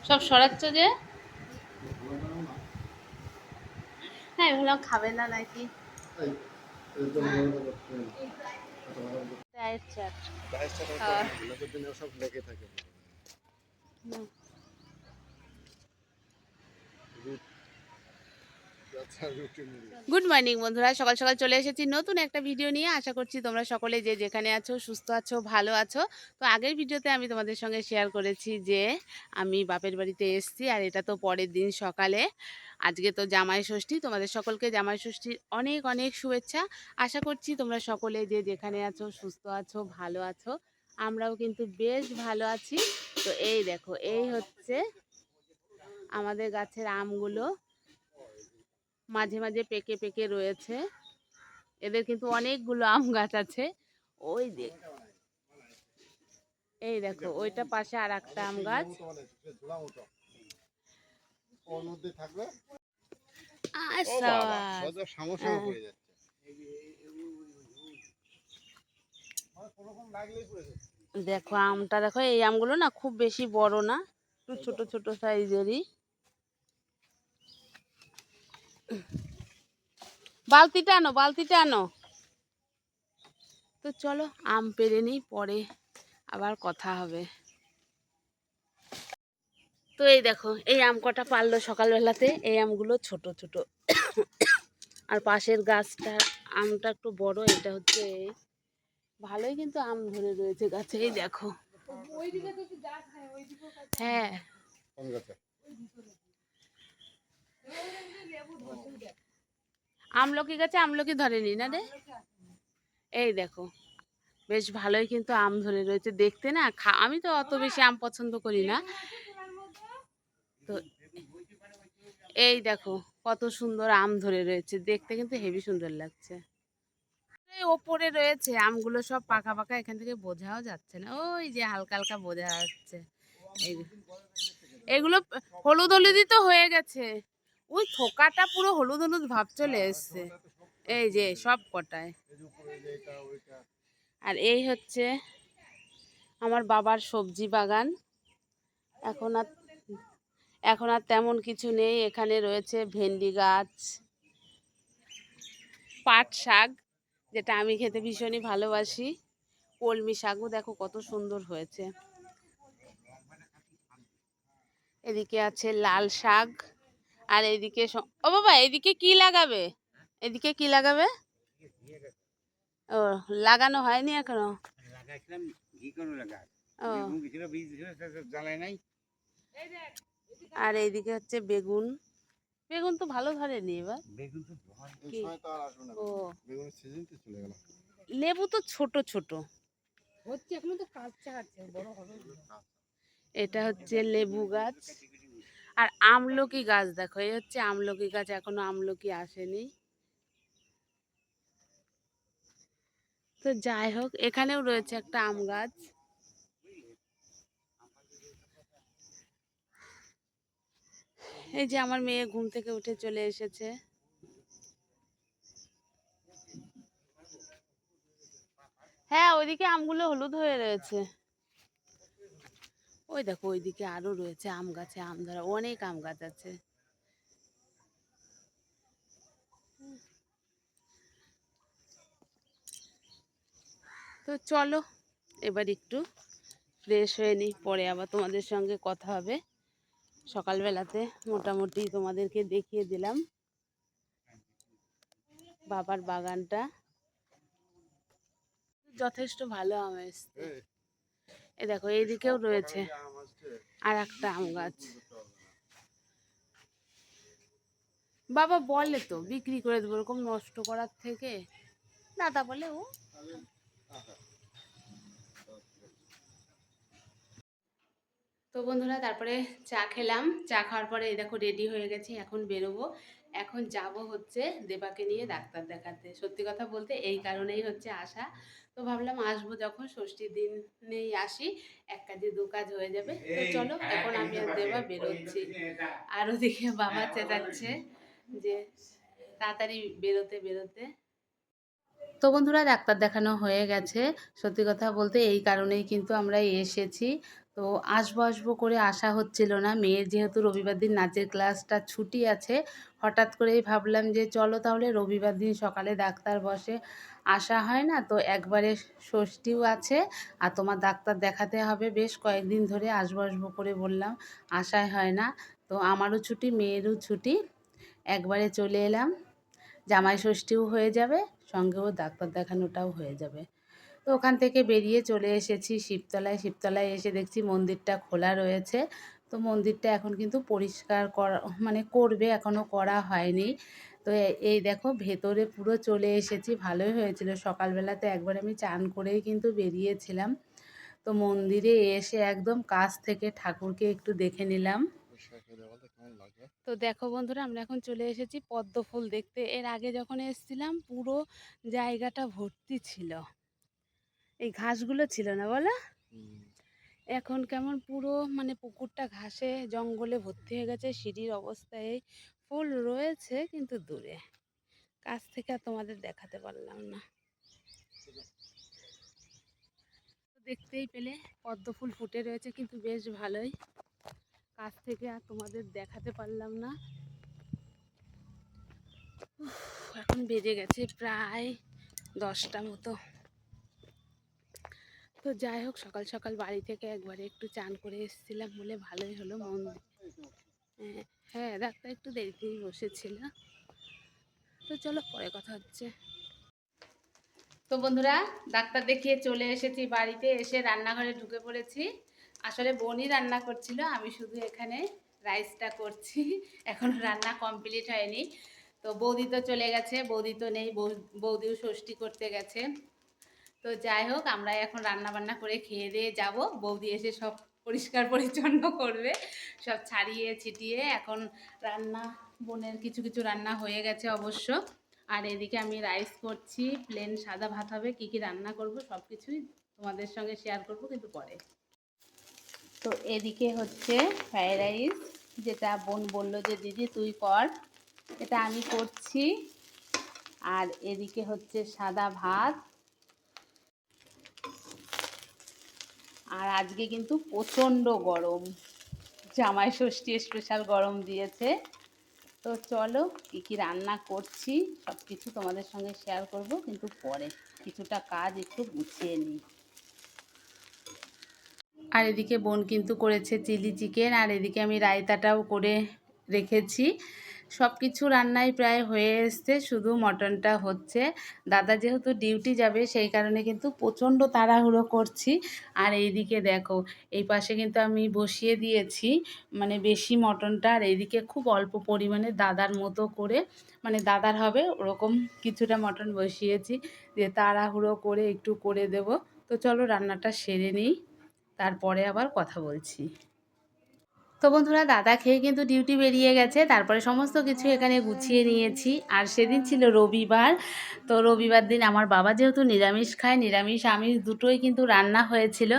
সব সরাচ্ছ যে? হ্যাঁ, ভাবলাম খাবে না নাকি। ডায়েট চাট। গুড মর্নিং বন্ধুরা, সকাল সকাল চলে এসেছি নতুন একটা ভিডিও নিয়ে। আশা করছি তোমরা সকলে যে যেখানে আছো সুস্থ আছো, ভালো আছো। তো আগের ভিডিওতে আমি তোমাদের সঙ্গে শেয়ার করেছি যে আমি বাপের বাড়িতে এসেছি, আর এটা তো পরের দিন সকালে। আজকে তো জামাই ষষ্ঠী, তোমাদের সকলকে জামাই ষষ্ঠীর অনেক অনেক শুভেচ্ছা। আশা করছি তোমরা সকলে যে যেখানে আছো সুস্থ আছো, ভালো আছো। আমরাও কিন্তু বেশ ভালো আছি। তো এই দেখো, এই হচ্ছে আমাদের গাছের আমগুলো, মাঝে মাঝে পেকে পেকে রয়েছে। এদের কিন্তু অনেকগুলো আম গাছ আছে। ওই দেখ, এই দেখো ওইটা পাশে আর একটা আম গাছ। দেখো আমটা, দেখো এই আমগুলো না খুব বেশি বড় না, একটু ছোট ছোট সাইজেরই। বালতিটা আনো, বালতিটা আনো। তো চলো আম পেড়ে নিই, পরে আবার কথা হবে। তো এই দেখো এই আম কটা পারলো সকালবেলাতে। এই আমগুলো ছোট ছোট, আর পাশের গাছটা আমটা একটু বড়। এটা হচ্ছে ভালোই কিন্তু আম ধরে রয়েছে গাছে, এই দেখো। হ্যাঁ, আমলকি গাছে আমলকি ধরেনি না রে। এই দেখো বেশ ভালোই কিন্তু আম ধরে রয়েছে দেখতে না। আমি তো অত বেশি আম পছন্দ করি না। তো এই দেখো কত সুন্দর আম ধরে রয়েছে, দেখতে কিন্তু হেভি সুন্দর লাগছে। এই ওপরে রয়েছে আমগুলো সব পাকা পাকা, এখান থেকে বোঝাও যাচ্ছে না। ওই যে হালকা হালকা বোঝা যাচ্ছে। এগুলো হলুদ হলুদই তো হয়ে গেছে। ওই থোকাটা পুরো হলুদ হলুদ ভাব চলে এসছে, এই যে সব কটায়। আর এই হচ্ছে আমার বাবার সবজি বাগান। এখন আর এখন আর তেমন কিছু নেই। এখানে রয়েছে ভেন্ডি গাছ, পাট শাক যেটা আমি খেতে ভীষণই ভালোবাসি, কলমি শাকও দেখো কত সুন্দর হয়েছে। এদিকে আছে লাল শাক। আর এদিকে ও বাবা, এদিকে কি লাগাবে? এদিকে কি লাগাবে? ও, লাগানো হয়নি এখনো। ও, আর এইদিকে হচ্ছে বেগুন। বেগুন তো ভালো ধরেনি এবার। ও, লেবু তো ছোট ছোট হচ্ছে, এখনো তো কাঁচা আছে, বড় হবে। এটা হচ্ছে লেবু গাছ। আর আমলকি গাছ দেখো, এই হচ্ছে আমলকি গাছ, এখনো আমলকি আসেনি। তো যাই হোক, এখানেও রয়েছে একটা আম গাছ। এই যে আমার মেয়ে ঘুম থেকে উঠে চলে এসেছে। হ্যাঁ, ওইদিকে আমগুলো হলুদ হয়ে রয়েছে। ওই দেখো ওইদিকে আরো রয়েছে আম গাছে আম ধরা, অনেক আম গাছ আছে। তো চলো এবার একটু ফ্রেশ হয়ে নিই, পরে আবার তোমাদের সঙ্গে কথা হবে। সকালবেলাতে মোটামুটি তোমাদেরকে দেখিয়ে দিলাম বাবার বাগানটা। যথেষ্ট ভালো আম এসছে। এই দেখো এইদিকেও রয়েছে আর একটা আম গাছ। বাবা বলে তো বিক্রি করে দেবো, ওরকম নষ্ট করার থেকে। দাদা বলে ও। তো বন্ধুরা তারপরে চা খেলাম। চা খাওয়ার পরে এই দেখো রেডি হয়ে গেছি, এখন বেরোবো। এখন যাব হচ্ছে দেবাকে নিয়ে ডাক্তার দেখাতে। সত্যি কথা বলতে এই কারণেই হচ্ছে আসা। তো ভাবলাম আসবো যখন, ষষ্ঠীর দিনেই আসি, এক কাজে দু কাজ হয়ে যাবে। তো চলো এখন আমি আর দেবা বেরোচ্ছি। আর ওদিকে বাবা চেঁচাচ্ছে যে তাড়াতাড়ি বেরোতে বেরোতে। তো বন্ধুরা ডাক্তার দেখানো হয়ে গেছে। সত্যি কথা বলতে এই কারণেই কিন্তু আমরা এসেছি। তো আসবো আসবো করে আসা হচ্ছিল না। মেয়ের যেহেতু রবিবার দিন নাচের ক্লাসটা ছুটি আছে, হঠাৎ করেই ভাবলাম যে চলো তাহলে রবিবার দিন সকালে ডাক্তার বসে, আসা হয় না। তো একবারে ষষ্ঠীও আছে আর তোমার ডাক্তার দেখাতে হবে, বেশ কয়েকদিন ধরে আসবো আসবো করে বললাম, আসাই হয় না। তো আমারও ছুটি, মেয়েরও ছুটি, একবারে চলে এলাম। জামাই ষষ্ঠীও হয়ে যাবে, সঙ্গেও ডাক্তার দেখানোটাও হয়ে যাবে। তো ওখান থেকে বেরিয়ে চলে এসেছি শিবতলায়। শিবতলায় এসে দেখছি মন্দিরটা খোলা রয়েছে। তো মন্দিরটা এখন কিন্তু পরিষ্কার করা মানে করবে, এখনও করা হয়নি। তো এই দেখো ভেতরে পুরো চলে এসেছি, ভালোই হয়েছিল। সকালবেলাতে একবার আমি চান করেই কিন্তু বেরিয়েছিলাম। তো মন্দিরে এসে একদম কাছ থেকে ঠাকুরকে একটু দেখে নিলাম। তো দেখো বন্ধুরা, আমরা এখন চলে এসেছি পদ্ম ফুল দেখতে। এর আগে যখন এসেছিলাম পুরো জায়গাটা ভর্তি ছিল, এই ঘাসগুলো ছিল না বলো। এখন কেমন পুরো মানে পুকুরটা ঘাসে জঙ্গলে ভর্তি হয়ে গেছে। সিঁড়ির অবস্থায় ফুল রয়েছে কিন্তু দূরে, কাছ থেকে আর তোমাদের দেখাতে পারলাম না। দেখতেই পেলে পদ্ম ফুল ফুটে রয়েছে কিন্তু বেশ ভালোই, কাছ থেকে আর তোমাদের দেখাতে পারলাম না। এখন বেজে গেছে প্রায় 10টা মতো। তো যাই হোক, সকাল সকাল বাড়ি থেকে একবারে একটু চান করে এসেছিলাম বলে ভালোই হলো। হ্যাঁ, ডাক্তার একটু দেরিতেই বসেছিল। তো চলো পরে কথা হচ্ছে। তো বন্ধুরা, ডাক্তার দেখিয়ে চলে এসেছি বাড়িতে। এসে রান্নাঘরে ঢুকে পড়েছি। আসলে বোনই রান্না করছিল, আমি শুধু এখানে রাইসটা করছি। এখনো রান্না কমপ্লিট হয়নি। তো বৌদি তো চলে গেছে, বৌদি তো নেই, বৌদিও ষষ্ঠী করতে গেছে। তো যাই হোক, আমরা এখন রান্না বান্না করে খেয়ে দিয়ে যাব। বৌদি এসে সব পরিষ্কার পরিচ্ছন্ন করবে, সব ছাড়িয়ে ছিটিয়ে। এখন রান্না, বোনের কিছু কিছু রান্না হয়ে গেছে অবশ্য। আর এদিকে আমি রাইস করছি, প্লেন সাদা ভাত হবে। কী কী রান্না করব সব কিছুই তোমাদের সঙ্গে শেয়ার করব কিন্তু পরে। তো এদিকে হচ্ছে ফ্রাইড রাইস, যেটা বোন বলল যে দিদি তুই কর, এটা আমি করছি। আর এদিকে হচ্ছে সাদা ভাত। আর আজকে কিন্তু প্রচণ্ড গরম, জামাই ষষ্ঠী স্পেশাল গরম দিয়েছে। তো চলো কী কী রান্না করছি সব কিছু তোমাদের সঙ্গে শেয়ার করব কিন্তু পরে, কিছুটা কাজ একটু গুছিয়ে নিই। আর এদিকে বোন কিন্তু করেছে চিলি চিকেন, আর এদিকে আমি রায়তাটাও করে রেখেছি। সব কিছু রান্নাই প্রায় হয়ে এসছে, শুধু মটনটা হচ্ছে। দাদা যেহেতু ডিউটি যাবে সেই কারণে কিন্তু প্রচণ্ড তাড়াহুড়ো করছি। আর এইদিকে দেখো, এই পাশে কিন্তু আমি বসিয়ে দিয়েছি মানে বেশি মটনটা, আর এইদিকে খুব অল্প পরিমাণে দাদার মতো করে, মানে দাদার হবে ওরকম কিছুটা মটন বসিয়েছি, যে তাড়াহুড়ো করে একটু করে দেব। তো চলো রান্নাটা সেরে নিই, তারপরে আবার কথা বলছি। তো বন্ধুরা, দাদা খেয়ে কিন্তু ডিউটি বেরিয়ে গেছে, তারপরে সমস্ত কিছু এখানে গুছিয়ে নিয়েছি। আর সেদিন ছিল রবিবার। তো রবিবার দিন আমার বাবা যেহেতু নিরামিষ খায়, নিরামিষ আমিষ দুটোই কিন্তু রান্না হয়েছিল।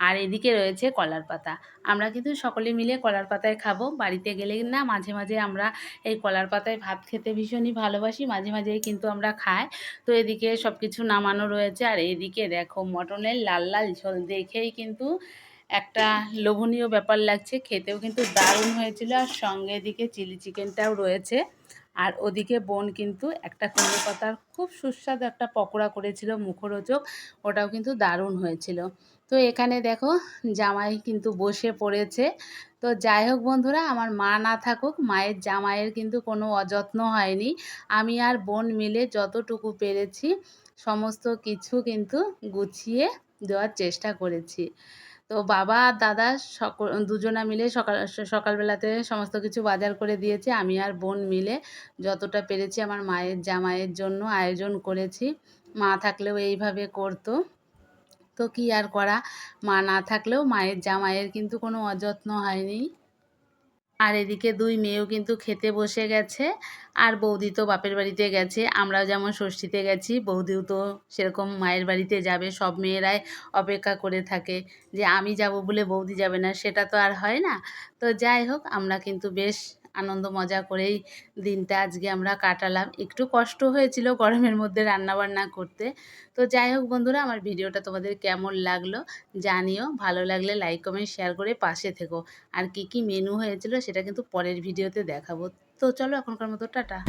আর এদিকে রয়েছে কলার পাতা, আমরা কিন্তু সকলে মিলে কলার পাতায় খাবো। বাড়িতে গেলে না মাঝে মাঝে আমরা এই কলার পাতায় ভাত খেতে ভীষণই ভালোবাসি, মাঝে মাঝেই কিন্তু আমরা খাই। তো এদিকে সব কিছু নামানো রয়েছে। আর এদিকে দেখো মটনের লাল লাল ঝোল দেখেই কিন্তু একটা লোভনীয় ব্যাপার লাগছে, খেতেও কিন্তু দারুণ হয়েছিল। আর সঙ্গে এদিকে চিলি চিকেনটাও রয়েছে। আর ওদিকে বোন কিন্তু একটা কুমড়ো পাতার খুব সুস্বাদু একটা পকোড়া করেছিল, মুখরোচক, ওটাও কিন্তু দারুণ হয়েছিল। তো এখানে দেখো জামাই কিন্তু বসে পড়েছে। তো যাই হোক বন্ধুরা, আমার মা না থাকুক, মায়ের জামাইয়ের কিন্তু কোনো অযত্ন হয়নি। আমি আর বোন মিলে যতটুকু পেরেছি সমস্ত কিছু কিন্তু গুছিয়ে দেওয়ার চেষ্টা করেছি। তো বাবা আর দাদা দুজনা মিলে সকালবেলাতে সমস্ত কিছু বাজার করে দিয়েছে। আমি আর বোন মিলে যতটা পেরেছি আমার মায়ের জামাইয়ের জন্য আয়োজন করেছি। মা থাকলেও এইভাবে করতো, তো কি আর করা, মা না থাকলেও মায়ের জামাইয়ের কিন্তু কোনো অযত্ন হয়নি। আর এদিকে দুই মেয়েও কিন্তু খেতে বসে গেছে। আর বৌদি তো বাপের বাড়িতে গেছে, আমরাও যেমন ষষ্ঠীতে গেছি, বৌদিও তো সেরকম মায়ের বাড়িতে যাবে। সব মেয়েরাই অপেক্ষা করে থাকে যে আমি যাব বলে বৌদি যাবে না, সেটা তো আর হয় না। তো যাই হোক, আমরা কিন্তু বেশ আনন্দ মজা করেই দিনটা আজকে আমরা কাটালাম। একটু কষ্ট হয়েছিল গরমের মধ্যে রান্নাবান্না করতে। তো যাই হোক বন্ধুরা, আমার ভিডিওটা তোমাদের কেমন লাগলো জানিও। ভালো লাগলে লাইক, কমেন্ট, শেয়ার করে পাশে থেকো। আর কি কি মেনু হয়েছিল সেটা কিন্তু পরের ভিডিওতে দেখাবো। তো চলো এখনকার মতো টাটা।